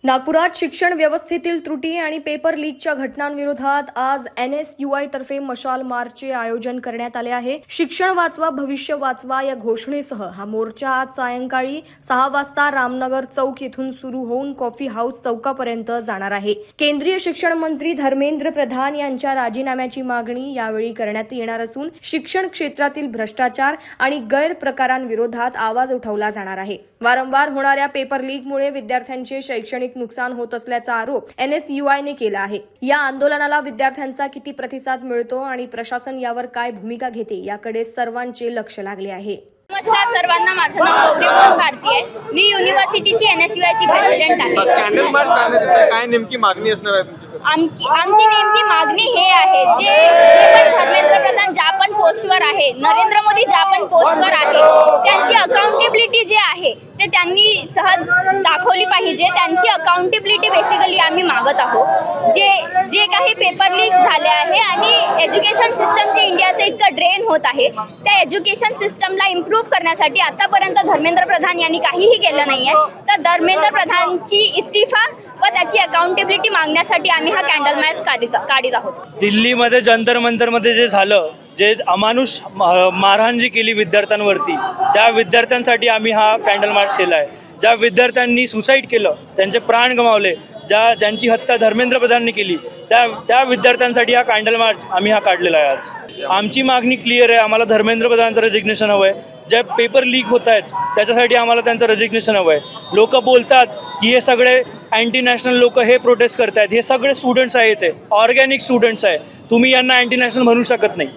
नागपुरात शिक्षण व्यवस्थेतील त्रुटी आणि पेपर लीकच्या घटनांविरोधात आज NSUI तर्फे मशाल मार्चचे आयोजन करण्यात आले आहे। शिक्षण वाचवा भविष्य वाचवा या घोषणेसह हा मोर्चा आज सायंकाळी 6 वाजता रामनगर चौक येथून सुरू होऊन कॉफी हाऊस चौकापर्यंत जाणार आहे। केंद्रीय शिक्षण मंत्री धर्मेंद्र प्रधान यांच्या राजीनाम्याची मागणी यावेळी करण्यात येणार असून शिक्षण क्षेत्रातील भ्रष्टाचार आणि गैरप्रकारांविरोधात आवाज उठवला जाणार आहे। वारंवार होणाऱ्या पेपर लीकमुळे विद्यार्थ्यांचे शैक्षणिक नुकसान होत असल्याचा आरोप NSUI ने केला आहे। या आंदोलनाला विद्यार्थ्यांचा किती प्रतिसाद मिळतो आणि प्रशासन यावर काय भूमिका घेते याकडे सर्वांचे लक्ष लागले आहे। नमस्कार सर्वांना, माझं नाव गौरी भारती आहे। मी युनिव्हर्सिटीची NSUI ची प्रेसिडेंट आहे। कॅन्डल मार्च करण्याची काय नेमकी मागणी असणार आहे तुमची? आमची नेमकी मागणी हे आहे, जे पण धर्मेंद्र प्रधान ज्या पण पोस्टवर आहे, नरेंद्र मोदी ज्या पण पोस्टवर आहे, त्यांची अकाउंटेबिलिटी जे आहे ते त्यांनी सहज दाखवली पाहिजे। त्यांची अकाउंटेबिलिटी बेसिकली आम्ही मागत आहोत। जे काही पेपर लीक झाले आहे आणि एज्युकेशन सिस्टम जे इंडियाचं इतकं ड्रेन होत आहे, त्या एज्युकेशन सिस्टमला इम्प्रूव्ह करण्यासाठी आतापर्यंत धर्मेंद्र प्रधान यांनी काहीही केलं नाही आहे। तर धर्मेंद्र प्रधानची इस्तिफा व त्याची अकाउंटेबिलिटी मागण्यासाठी आम्ही हा कॅन्डल मार्च काढीत आहोत। दिल्लीमध्ये जंतर मंतरमध्ये जे झालं, जे अमानुष मारहाण जी केली विद्यार्थ्यांवरती, त्या विद्यार्थ्यांसाठी आम्ही हा कॅन्डल मार्च केला आहे। ज्या विद्यार्थ्यांनी सुसाईड केलं, त्यांचे प्राण गमावले, ज्यांची हत्या धर्मेंद्र प्रधानने केली, त्या विद्यार्थ्यांसाठी हा कॅन्डल मार्च आम्ही हा काढलेला आहे। आज आमची मागणी क्लिअर आहे, आम्हाला धर्मेंद्र प्रधानचं रेजिग्नेशन हवं आहे। जे पेपर लीक होत आहेत त्याच्यासाठी आम्हाला त्यांचं रेजिग्नेशन हवं आहे। लोक बोलतात की हे सगळे अँटी नॅशनल लोक हे प्रोटेस्ट करतायत, हे सगळे स्टुडंट्स आहेत, ते ऑर्गॅनिक स्टुडंट्स आहे, तुम्ही यांना अँटी नॅशनल म्हणू शकत नाही।